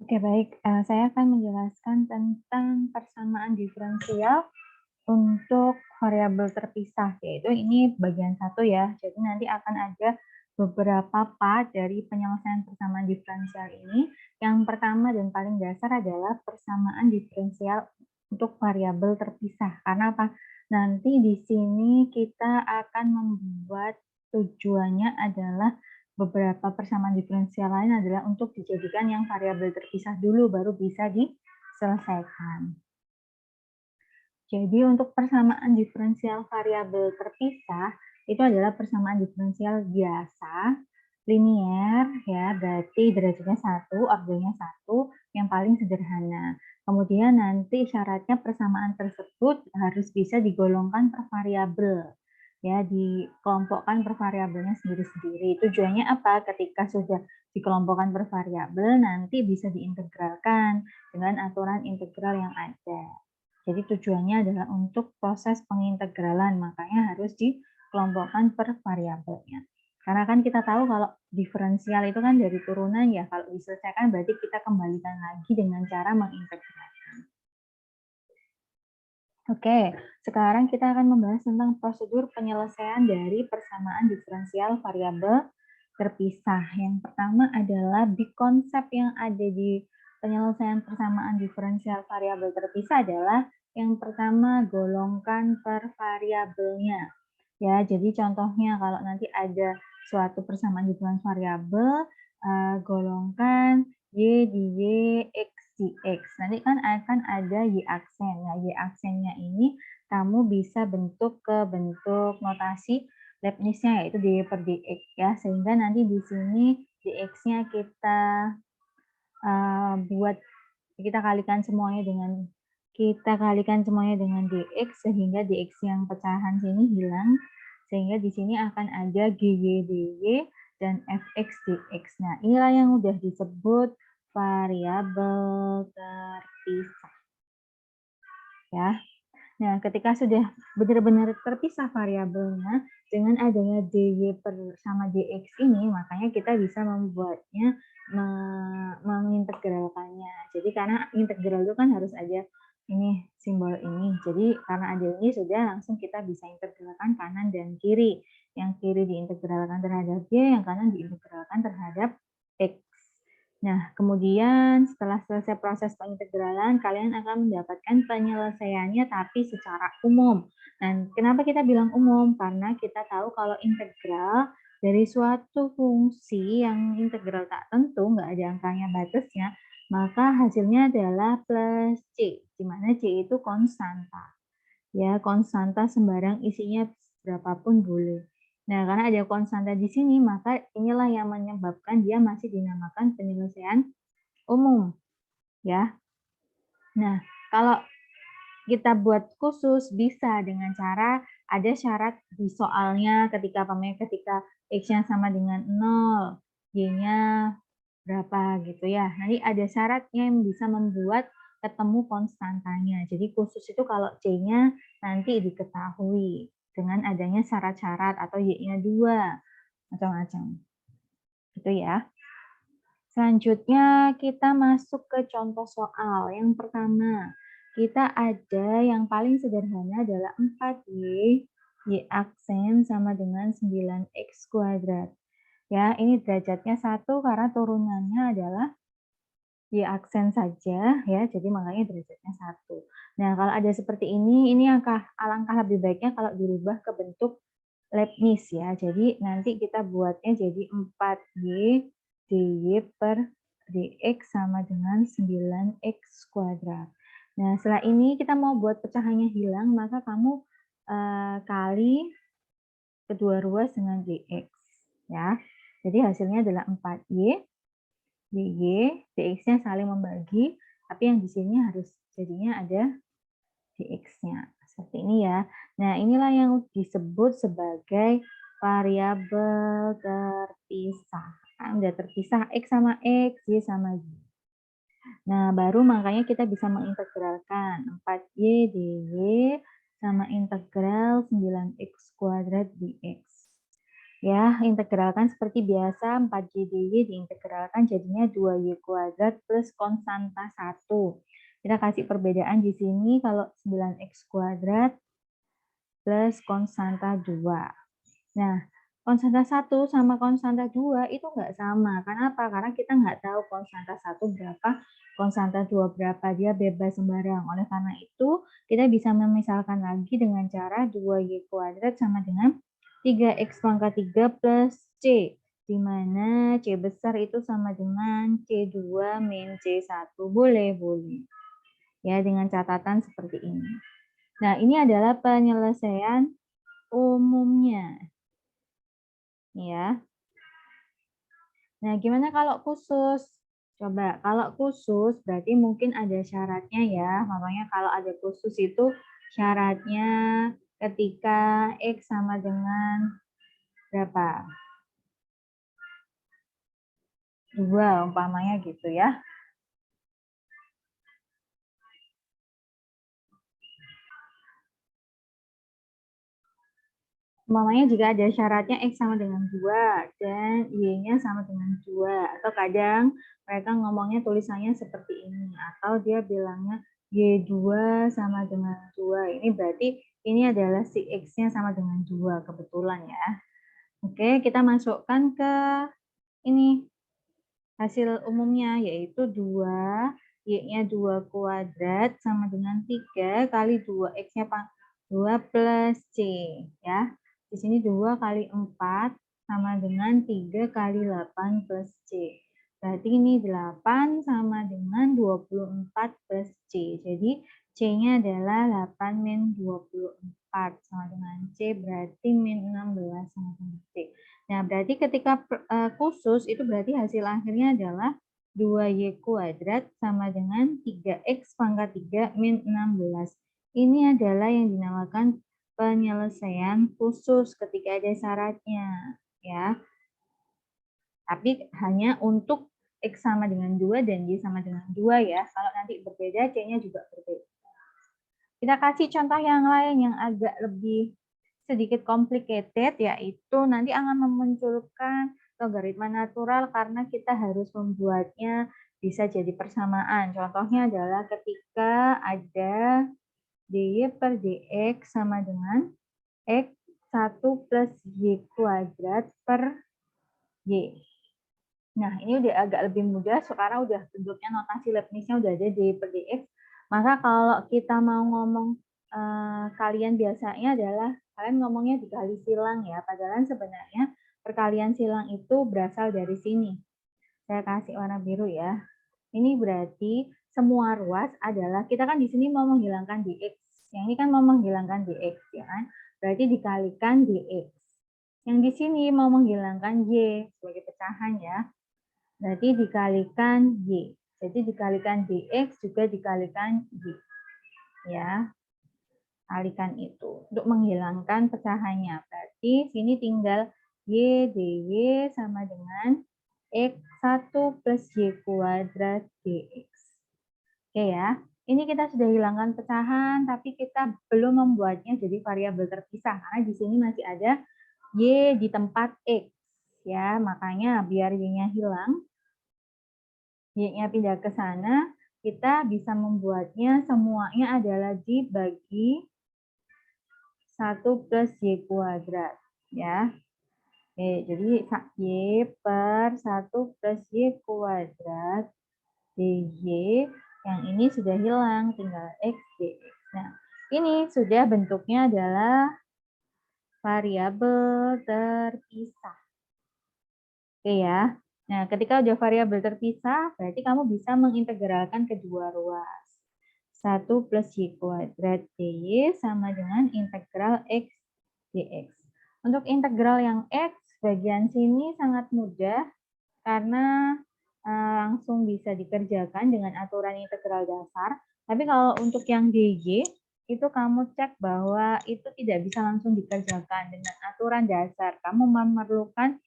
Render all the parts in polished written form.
Oke, baik. Saya akan menjelaskan tentang persamaan diferensial untuk variabel terpisah, yaitu ini bagian satu ya. Jadi nanti akan ada beberapa part dari penyelesaian persamaan diferensial ini. Yang pertama dan paling dasar adalah persamaan diferensial untuk variabel terpisah. Karena apa? Nanti di sini kita akan membuat tujuannya adalah beberapa persamaan diferensial lain adalah untuk dijadikan yang variabel terpisah dulu, baru bisa diselesaikan. Jadi untuk persamaan diferensial variabel terpisah itu adalah persamaan diferensial biasa, linier ya, berarti derajatnya 1, ordernya 1, yang paling sederhana. Kemudian nanti syaratnya persamaan tersebut harus bisa digolongkan per variabel. Ya, dikelompokkan per variabelnya sendiri-sendiri. Tujuannya apa? Ketika sudah dikelompokkan per variabel, nanti bisa diintegralkan dengan aturan integral yang ada. Jadi tujuannya adalah untuk proses pengintegralan, makanya harus dikelompokkan per variabelnya. Karena kan kita tahu kalau diferensial itu kan dari turunan ya, kalau diselesaikan berarti kita kembalikan lagi dengan cara mengintegralkan. Oke, sekarang kita akan membahas tentang prosedur penyelesaian dari persamaan diferensial variabel terpisah. Yang pertama adalah big konsep yang ada di penyelesaian persamaan diferensial variabel terpisah adalah yang pertama golongkan per variabelnya. Ya, jadi contohnya kalau nanti ada suatu persamaan diferensial variabel, golongkan Y di Y, X di X. Nanti kan akan ada Y aksen. Nah, Y aksennya ini kamu bisa bentuk ke bentuk notasi Leibniz-nya yaitu dy per dx ya, sehingga nanti di sini dx-nya kita buat kita kalikan semuanya dengan dx sehingga dx yang pecahan sini hilang, sehingga di sini akan ada gy dy dan fx dx. Nah, inilah yang udah disebut variabel terpisah ya. Nah, ketika sudah benar-benar terpisah variabelnya, dengan adanya dy sama dx ini, makanya kita bisa membuatnya, mengintegralkannya. Jadi karena integral itu kan harus ada ini, simbol ini. Jadi karena ada ini sudah langsung kita bisa integralkan kanan dan kiri. Yang kiri diintegralkan terhadap y, yang kanan diintegralkan terhadap x. Nah, kemudian setelah selesai proses pengintegralan, kalian akan mendapatkan penyelesaiannya tapi secara umum. Dan kenapa kita bilang umum? Karena kita tahu kalau integral dari suatu fungsi yang integral tak tentu, nggak ada angkanya batasnya, maka hasilnya adalah plus C, di mana C itu konstanta. Ya, konstanta sembarang isinya berapapun boleh. Nah, karena ada konstanta di sini, maka inilah yang menyebabkan dia masih dinamakan penyelesaian umum. Ya. Nah, kalau kita buat khusus bisa dengan cara ada syarat di soalnya ketika x-nya sama dengan 0, y-nya berapa gitu ya. Nanti ada syaratnya yang bisa membuat ketemu konstantanya. Jadi khusus itu kalau C-nya nanti diketahui dengan adanya syarat-syarat atau Y-nya 2, macam-macam. Gitu ya. Selanjutnya kita masuk ke contoh soal. Yang pertama, kita ada yang paling sederhana adalah 4Y, Y aksen sama dengan 9X kuadrat. Ya, ini derajatnya 1 karena turunannya adalah Y aksen saja ya, jadi makanya derajatnya 1. Nah, kalau ada seperti ini alangkah lebih baiknya kalau dirubah ke bentuk Leibniz ya. Jadi nanti kita buatnya jadi 4Y dy per dx sama dengan 9x kuadrat. Nah, setelah ini kita mau buat pecahannya hilang, maka kamu kali kedua ruas dengan dx ya. Jadi hasilnya adalah 4y dy, dx-nya saling membagi, tapi yang di sini harus jadinya ada dx-nya. Seperti ini ya. Nah, inilah yang disebut sebagai variabel terpisah. Kan udah terpisah x sama x, y sama y. Nah, baru makanya kita bisa mengintegralkan 4y dy sama integral 9x kuadrat dx. Ya, integralkan seperti biasa, 4Y DY diintegralkan jadinya 2Y kuadrat plus konstanta 1. Kita kasih perbedaan di sini kalau 9X kuadrat plus konstanta 2. Nah, konstanta 1 sama konstanta 2 itu nggak sama. Kenapa? Karena kita nggak tahu konstanta 1 berapa, konstanta 2 berapa. Dia bebas sembarang. Oleh karena itu, kita bisa memisalkan lagi dengan cara 2Y kuadrat sama dengan 3X pangkat 3 plus C. Di mana C besar itu sama dengan C2 min C1. Boleh, boleh. Ya, dengan catatan seperti ini. Nah, ini adalah penyelesaian umumnya. Ya. Nah, gimana kalau khusus? Coba, kalau khusus berarti mungkin ada syaratnya ya. Makanya kalau ada khusus itu syaratnya ketika X sama dengan berapa? 2 umpamanya gitu ya. Umpamanya jika ada syaratnya X sama dengan 2 dan Y-nya sama dengan 2. Atau kadang mereka ngomongnya tulisannya seperti ini. Atau dia bilangnya Y2 sama dengan 2. Ini berarti ini adalah si X-nya sama dengan 2 kebetulan ya. Oke, kita masukkan ke ini hasil umumnya yaitu 2, Y-nya 2 kuadrat sama dengan 3 kali 2 X-nya 2 plus C ya. Di sini 2 kali 4 sama dengan 3 kali 8 plus C. Berarti ini 8 sama dengan 24 plus C. Jadi C-nya adalah 8 min 24 sama dengan C, berarti min 16 sama dengan C. Nah, berarti ketika khusus itu berarti hasil akhirnya adalah 2Y kuadrat sama dengan 3X pangkat 3 min 16. Ini adalah yang dinamakan penyelesaian khusus ketika ada syaratnya, ya. Tapi hanya untuk X sama dengan 2 dan Y sama dengan 2 ya. Kalau nanti berbeda, C-nya juga berbeda. Kita kasih contoh yang lain yang agak lebih sedikit complicated, yaitu nanti akan memunculkan logaritma natural karena kita harus membuatnya bisa jadi persamaan. Contohnya adalah ketika ada dy per dx sama dengan x1 plus y kuadrat per y. Nah, ini udah agak lebih mudah, sekarang udah bentuknya notasi Leibniz-nya udah ada dy per dx. Maka kalau kita mau ngomong kalian biasanya adalah kalian ngomongnya dikali silang ya, padahal sebenarnya perkalian silang itu berasal dari sini. Saya kasih warna biru ya. Ini berarti semua ruas adalah, kita kan di sini mau menghilangkan dx. Yang ini kan mau menghilangkan dx, ya kan? Berarti dikalikan dx. Yang di sini mau menghilangkan y sebagai pecahan ya. Berarti dikalikan y. Jadi dikalikan dx juga dikalikan y. Ya. Kalikan itu untuk menghilangkan pecahannya. Berarti sini tinggal y dy sama dengan x1 plus y kuadrat dx. Oke ya, ini kita sudah hilangkan pecahan, tapi kita belum membuatnya jadi variabel terpisah karena di sini masih ada y di tempat x. Ya, makanya biar y-nya hilang, y-nya pindah ke sana, kita bisa membuatnya semuanya adalah dibagi 1 plus y kuadrat ya. Oke, jadi y per 1 plus y kuadrat dy yang ini sudah hilang, tinggal x dx. Nah, ini sudah bentuknya adalah variabel terpisah. Oke ya. Nah, ketika udah variabel terpisah, berarti kamu bisa mengintegralkan kedua ruas. 1 plus y kuadrat dy sama dengan integral x dx. Untuk integral yang x, bagian sini sangat mudah karena langsung bisa dikerjakan dengan aturan integral dasar. Tapi kalau untuk yang dy, itu kamu cek bahwa itu tidak bisa langsung dikerjakan dengan aturan dasar. Kamu memerlukan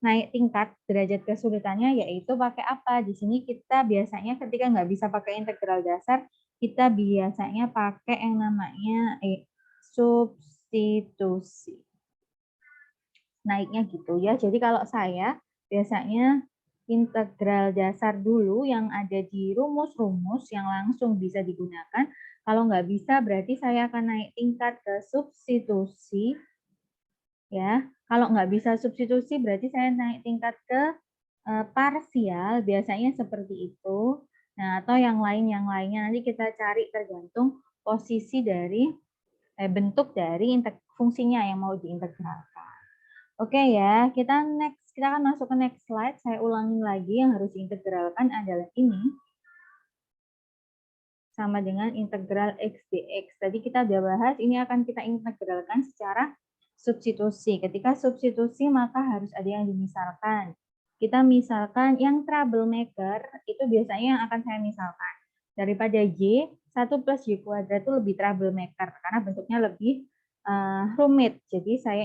naik tingkat derajat kesulitannya, yaitu pakai apa? Di sini kita biasanya ketika nggak bisa pakai integral dasar, kita biasanya pakai yang namanya substitusi. Naiknya gitu ya. Jadi kalau saya biasanya integral dasar dulu yang ada di rumus-rumus yang langsung bisa digunakan. Kalau nggak bisa berarti saya akan naik tingkat ke substitusi. Ya, kalau nggak bisa substitusi berarti saya naik tingkat ke parsial, biasanya seperti itu. Nah, atau yang lainnya nanti kita cari tergantung posisi dari bentuk dari fungsinya yang mau diintegralkan. Oke ya, kita akan masuk ke next slide. Saya ulangi lagi yang harus diintegralkan adalah ini. Sama dengan integral x dx. Tadi kita sudah bahas, ini akan kita integralkan secara substitusi. Ketika substitusi maka harus ada yang dimisalkan. Kita misalkan yang troublemaker itu biasanya yang akan saya misalkan. Daripada Y, 1 plus Y kuadrat itu lebih troublemaker karena bentuknya lebih rumit. Jadi saya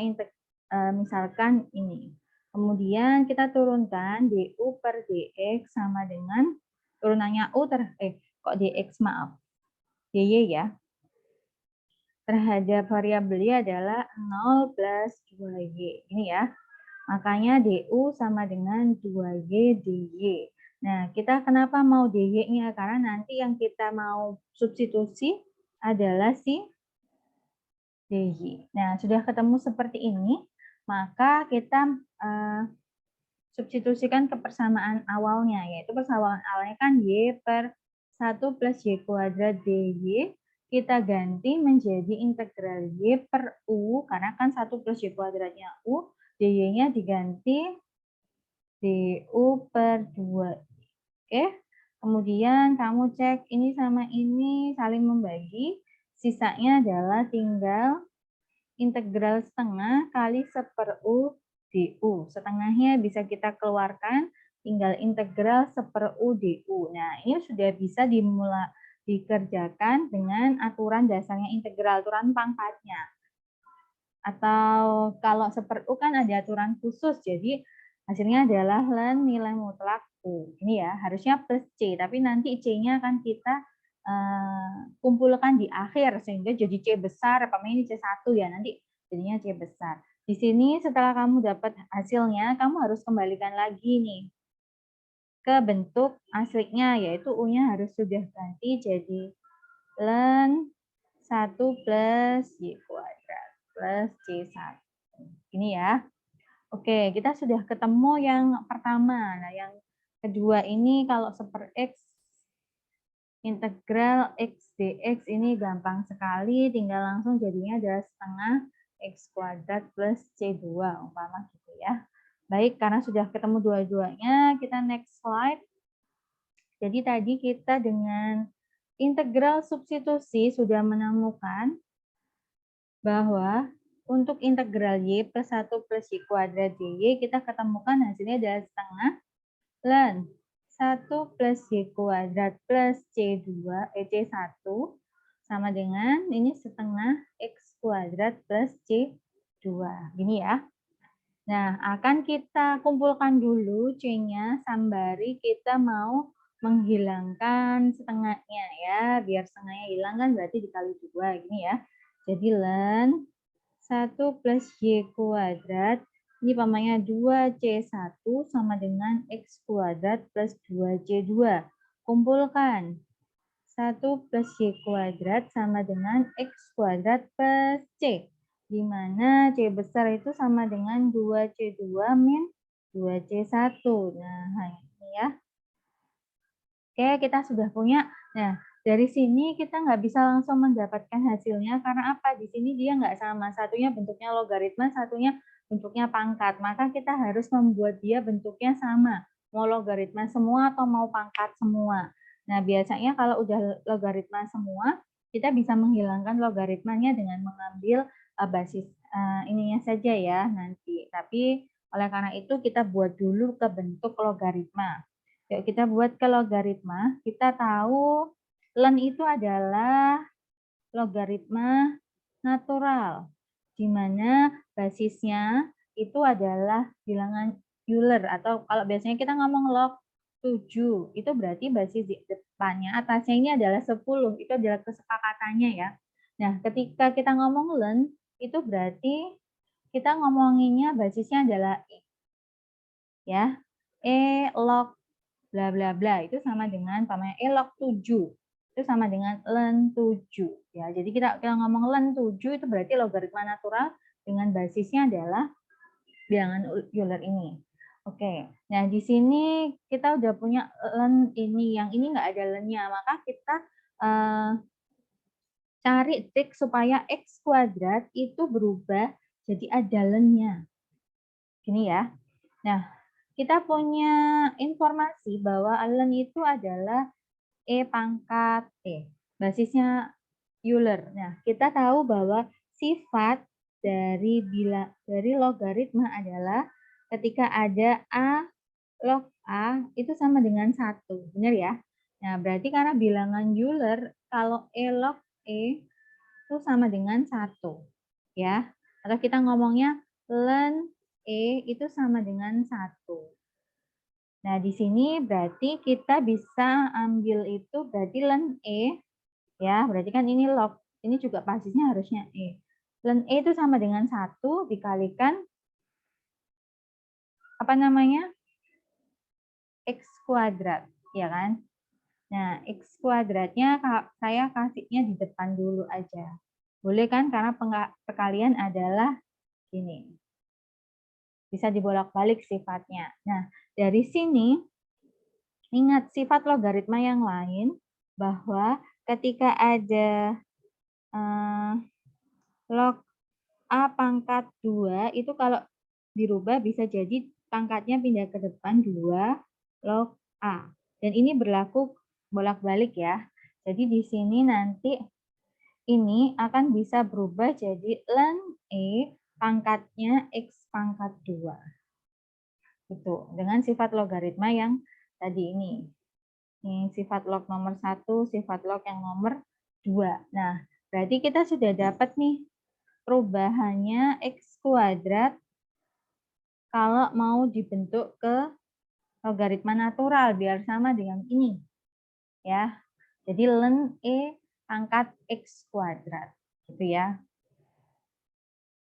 misalkan ini. Kemudian kita turunkan du per dx sama dengan turunannya u kok dx maaf, dy ya, terhadap variabel y adalah 0 plus 2y. Ini ya, makanya du sama dengan 2y dy. Nah, kita kenapa mau dy-nya? Karena nanti yang kita mau substitusi adalah si dy. Nah, sudah ketemu seperti ini, maka kita substitusikan ke persamaan awalnya, yaitu persamaan awalnya kan y per 1 plus y kuadrat dy, kita ganti menjadi integral y per u, karena kan 1 plus y kuadratnya u, dy-nya diganti du per 2. Oke, kemudian kamu cek ini sama ini saling membagi, sisanya adalah tinggal integral setengah kali 1/u du. Setengahnya bisa kita keluarkan, tinggal integral 1/u du. Nah, ini sudah bisa dikerjakan dengan aturan dasarnya integral, aturan pangkatnya. Atau kalau 1/u kan ada aturan khusus, jadi hasilnya adalah ln nilai mutlak U. Ini ya, harusnya plus C, tapi nanti C-nya akan kita kumpulkan di akhir, sehingga jadi C besar, ini C1 ya, nanti jadinya C besar. Di sini setelah kamu dapat hasilnya, kamu harus kembalikan lagi nih ke bentuk aslinya, yaitu U-nya harus sudah ganti jadi ln 1 plus Y kuadrat plus C1. Ini ya. Oke, kita sudah ketemu yang pertama. Nah, yang kedua ini kalau 1/x integral x dx ini gampang sekali, tinggal langsung jadinya adalah setengah x kuadrat plus C2, umpama gitu ya. Baik, karena sudah ketemu dua-duanya, kita next slide. Jadi tadi kita dengan integral substitusi sudah menemukan bahwa untuk integral y plus 1 plus y kuadrat dy, kita ketemukan hasilnya adalah setengah ln 1 plus y kuadrat plus C1 sama dengan ini setengah x kuadrat plus C2. Gini ya. Nah, akan kita kumpulkan dulu C-nya, sambari kita mau menghilangkan setengahnya ya. Biar setengahnya hilang kan berarti dikali 2. Gini ya. Jadi ln 1 plus y kuadrat, ini pamannya 2C1 sama dengan X kuadrat plus 2C2. Kumpulkan. 1 plus Y kuadrat sama dengan X kuadrat plus C. Di mana C besar itu sama dengan 2C2 min 2C1. Nah, ini ya. Oke, kita sudah punya. Nah, dari sini kita nggak bisa langsung mendapatkan hasilnya karena apa? Di sini dia nggak sama. Satunya bentuknya logaritma, satunya bentuknya pangkat. Maka kita harus membuat dia bentuknya sama. Mau logaritma semua atau mau pangkat semua. Nah, biasanya kalau udah logaritma semua, kita bisa menghilangkan logaritmanya dengan mengambil basis ininya saja ya nanti. Tapi oleh karena itu kita buat dulu ke bentuk logaritma. Yuk kita buat ke logaritma, kita tahu ln itu adalah logaritma natural, di mana basisnya itu adalah bilangan Euler, atau kalau biasanya kita ngomong log 7, itu berarti basis di depannya, atasnya ini adalah 10, itu adalah kesepakatannya ya. Nah, ketika kita ngomong ln, itu berarti kita ngomonginnya basisnya adalah E. Ya, E log bla bla bla itu sama dengan E log 7. Itu sama dengan len 7. Ya, jadi kita ngomong len 7 itu berarti logaritma natural dengan basisnya adalah bilangan Euler ini. Oke, nah di sini kita udah punya len ini, yang ini nggak ada lennya, maka kita cari trik supaya X kuadrat itu berubah jadi ada lennya. Gini ya. Nah, kita punya informasi bahwa len itu adalah E pangkat E. Basisnya Euler. Nah, kita tahu bahwa sifat dari logaritma adalah ketika ada A log A itu sama dengan 1. Benar ya? Nah, berarti karena bilangan Euler, kalau E log E itu sama dengan 1. Ya. Atau kita ngomongnya len E itu sama dengan 1. Nah, di sini berarti kita bisa ambil itu berarti len E, ya, berarti kan ini log, ini juga basisnya harusnya E. Len E itu sama dengan 1 dikalikan, apa namanya, X kuadrat, ya kan? Nah, X kuadratnya saya kasihnya di depan dulu aja. Boleh kan? Karena perkalian adalah ini. Bisa dibolak-balik sifatnya. Nah, dari sini, ingat sifat logaritma yang lain, bahwa ketika ada log A pangkat 2, itu kalau dirubah bisa jadi pangkatnya pindah ke depan 2 log A. Dan ini berlaku bolak-balik ya. Jadi di sini nanti ini akan bisa berubah jadi len E pangkatnya X pangkat 2. Itu dengan sifat logaritma yang tadi ini. Ini sifat log nomor 1, sifat log yang nomor 2. Nah, berarti kita sudah dapat nih perubahannya X kuadrat kalau mau dibentuk ke logaritma natural biar sama dengan ini. Ya. Jadi len E pangkat X kuadrat. Gitu ya.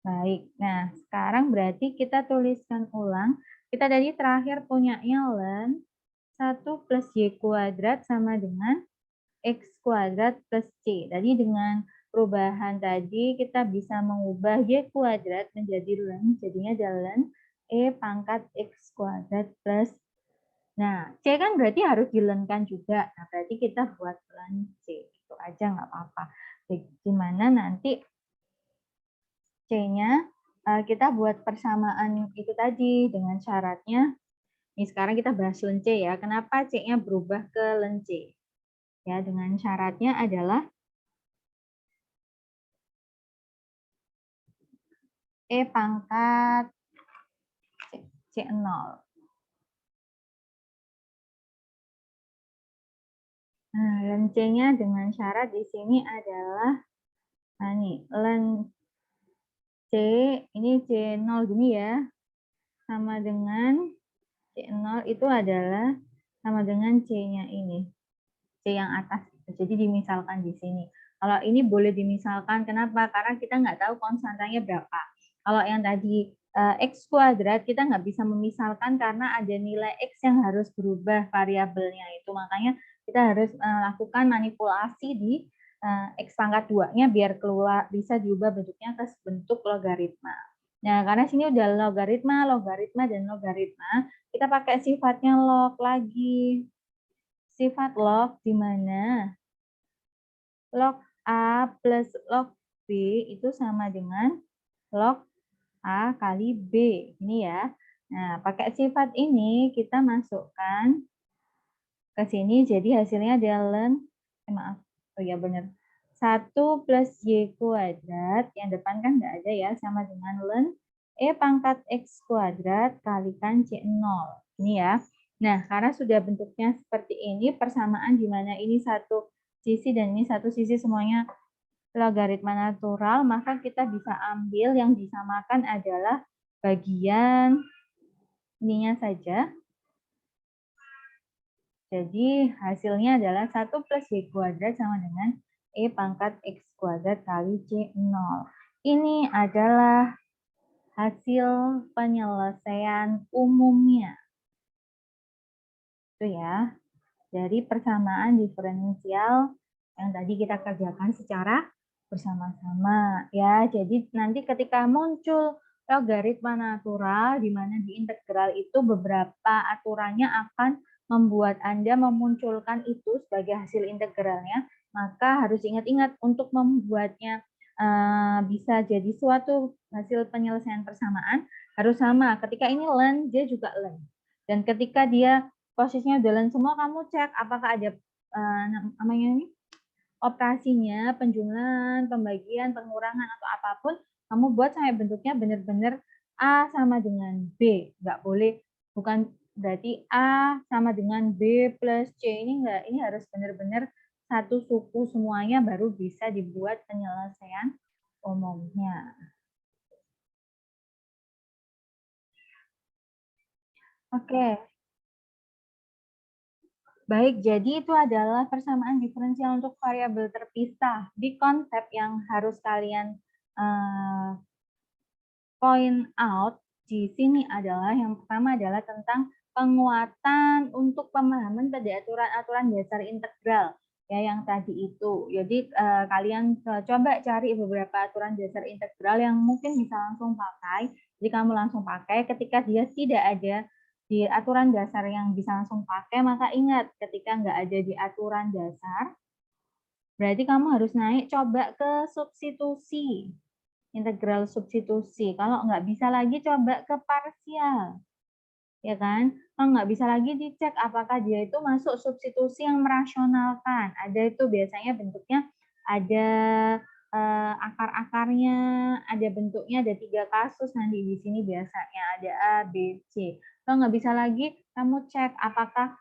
Baik, nah sekarang berarti kita tuliskan ulang. Kita tadi terakhir punyanya len 1 plus Y kuadrat sama dengan X kuadrat plus C. Tadi dengan perubahan tadi kita bisa mengubah Y kuadrat menjadi len, jadinya ada len E pangkat X kuadrat plus. Nah, C kan berarti harus dilenkan juga. Nah, berarti kita buat len C. Itu aja nggak apa-apa. Gimana nanti C-nya kita buat persamaan itu tadi dengan syaratnya. Ini sekarang kita bahas len C ya. Kenapa C-nya berubah ke len C? Ya, dengan syaratnya adalah E pangkat C0. Nah, len C-nya dengan syarat di sini adalah nih, len C, ini C0 gini ya, sama dengan C0 itu adalah sama dengan C-nya ini. C yang atas. Jadi dimisalkan di sini. Kalau ini boleh dimisalkan, kenapa? Karena kita nggak tahu konstantanya berapa. Kalau yang tadi X kuadrat, kita nggak bisa memisalkan karena ada nilai X yang harus berubah variabelnya itu. Makanya kita harus lakukan manipulasi di X pangkat 2-nya biar keluar bisa diubah bentuknya ke bentuk logaritma. Nah, karena sini udah logaritma, dan logaritma, kita pakai sifatnya log lagi. Sifat log di mana log A plus log B itu sama dengan log A kali B. Ini ya. Nah, pakai sifat ini kita masukkan ke sini, jadi hasilnya adalah maaf, oh ya benar, 1 plus Y kuadrat, yang depan kan nggak ada ya, sama dengan len E pangkat X kuadrat kalikan C0. Ini ya. Nah, karena sudah bentuknya seperti ini, persamaan di mana ini satu sisi dan ini satu sisi semuanya logaritma natural, maka kita bisa ambil yang disamakan adalah bagian ininya saja. Jadi hasilnya adalah 1 plus Y kuadrat sama dengan E pangkat X kuadrat kali C0. Ini adalah hasil penyelesaian umumnya. Itu ya, dari persamaan diferensial yang tadi kita kerjakan secara bersama-sama ya. Jadi nanti ketika muncul logaritma natural di mana di integral itu beberapa aturannya akan membuat Anda memunculkan itu sebagai hasil integralnya, maka harus ingat-ingat untuk membuatnya bisa jadi suatu hasil penyelesaian persamaan harus sama. Ketika ini ln, dia juga ln. Dan ketika dia posisinya udah ln semua, kamu cek apakah ada namanya ini operasinya, penjumlahan, pembagian, pengurangan, atau apapun, kamu buat sampai bentuknya benar-benar A sama dengan B. Nggak boleh, bukan berarti A sama dengan B plus C. Ini enggak, ini harus benar-benar satu suku semuanya baru bisa dibuat penyelesaian umumnya. Oke, baik, jadi itu adalah persamaan diferensial untuk variabel terpisah. Di konsep yang harus kalian point out di sini adalah yang pertama adalah tentang penguatan untuk pemahaman pada aturan-aturan dasar integral ya yang tadi itu. Jadi kalian coba cari beberapa aturan dasar integral yang mungkin bisa langsung pakai. Jadi kamu langsung pakai ketika dia tidak ada di aturan dasar yang bisa langsung pakai, maka ingat ketika nggak ada di aturan dasar, berarti kamu harus naik coba ke substitusi. Integral substitusi. Kalau nggak bisa lagi coba ke parsial, ya kan? Kalau nggak bisa lagi dicek apakah dia itu masuk substitusi yang merasionalkan. Ada itu biasanya bentuknya ada akar-akarnya, ada bentuknya, ada 3 kasus nanti di sini biasanya ada A, B, C. Kalau nggak bisa lagi, kamu cek apakah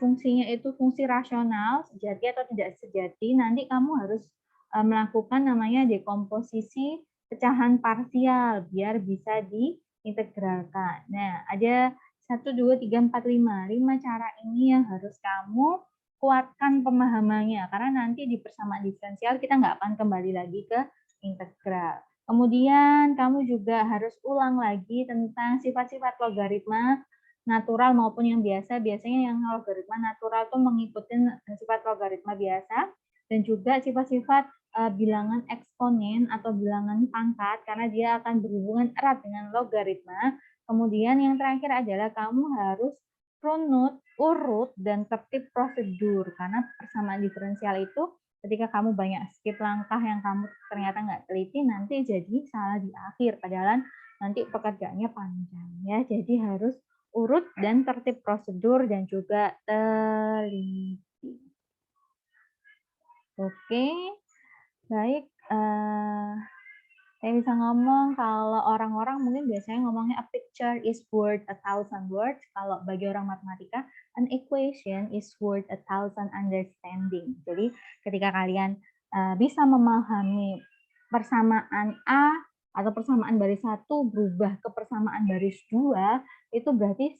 fungsinya itu fungsi rasional, sejati atau tidak sejati. Nanti kamu harus melakukan namanya dekomposisi pecahan parsial biar bisa diintegralkan. Nah, ada 1, 2, 3, 4, 5 cara ini yang harus kamu kuatkan pemahamannya, karena nanti di persamaan diferensial kita nggak akan kembali lagi ke integral. Kemudian kamu juga harus ulang lagi tentang sifat-sifat logaritma natural maupun yang biasa. Biasanya yang logaritma natural itu mengikuti sifat logaritma biasa, dan juga sifat-sifat bilangan eksponen atau bilangan pangkat, karena dia akan berhubungan erat dengan logaritma. Kemudian yang terakhir adalah kamu harus runut, urut, dan tertib prosedur. Karena persamaan diferensial itu ketika kamu banyak skip langkah yang kamu ternyata nggak teliti, nanti jadi salah di akhir. Padahal nanti pekerjaannya panjang ya. Jadi harus urut dan tertib prosedur dan juga teliti. Oke, baik. Saya bisa ngomong kalau orang-orang mungkin biasanya ngomongnya a picture is worth a thousand words. Kalau bagi orang matematika, an equation is worth a thousand understanding. Jadi ketika kalian bisa memahami persamaan A atau persamaan baris 1 berubah ke persamaan baris 2, itu berarti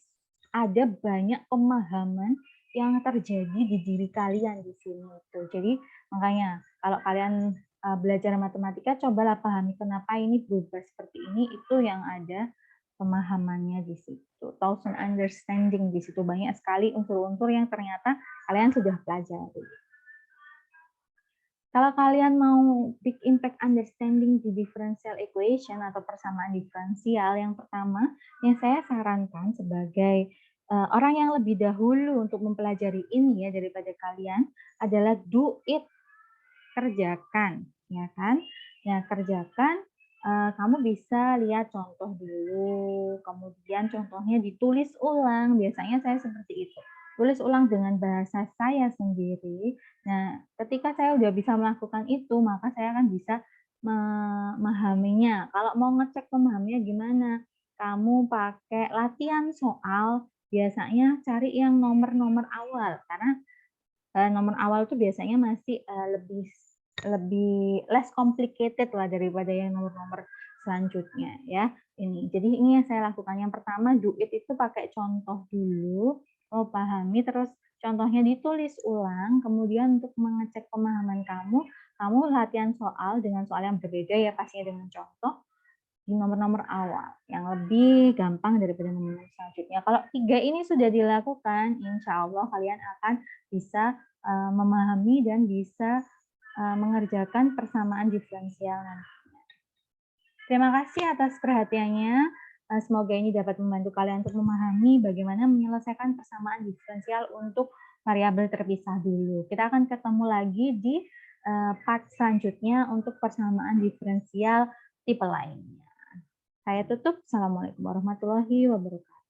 ada banyak pemahaman yang terjadi di diri kalian di sini. Jadi makanya kalau kalian belajar matematika, cobalah pahami kenapa ini berubah seperti ini, itu yang ada pemahamannya di situ. Thousand understanding di situ, banyak sekali unsur-unsur yang ternyata kalian sudah pelajari. Kalau kalian mau big impact understanding di differential equation atau persamaan diferensial, yang pertama yang saya sarankan sebagai orang yang lebih dahulu untuk mempelajari ini ya daripada kalian adalah do it, kerjakan, ya kan? Ya, kerjakan, kamu bisa lihat contoh dulu, kemudian contohnya ditulis ulang, biasanya saya seperti itu. Tulis ulang dengan bahasa saya sendiri. Nah, ketika saya udah bisa melakukan itu, maka saya akan bisa memahaminya. Kalau mau ngecek memahaminya gimana? Kamu pakai latihan soal, biasanya cari yang nomor-nomor awal, karena nomor awal itu biasanya masih lebih lebih less complicated lah daripada yang nomor-nomor selanjutnya ya. Ini. Jadi ini yang saya lakukan. Yang pertama do it itu pakai contoh dulu, pahami terus contohnya ditulis ulang, kemudian untuk mengecek pemahaman kamu, kamu latihan soal dengan soal yang berbeda ya, pastinya dengan contoh di nomor-nomor awal yang lebih gampang daripada nomor selanjutnya. Kalau 3 ini sudah dilakukan, insya Allah kalian akan bisa memahami dan bisa mengerjakan persamaan diferensial nanti. Terima kasih atas perhatiannya. Semoga ini dapat membantu kalian untuk memahami bagaimana menyelesaikan persamaan diferensial untuk variabel terpisah dulu. Kita akan ketemu lagi di part selanjutnya untuk persamaan diferensial tipe lainnya. Saya tutup. Assalamualaikum warahmatullahi wabarakatuh.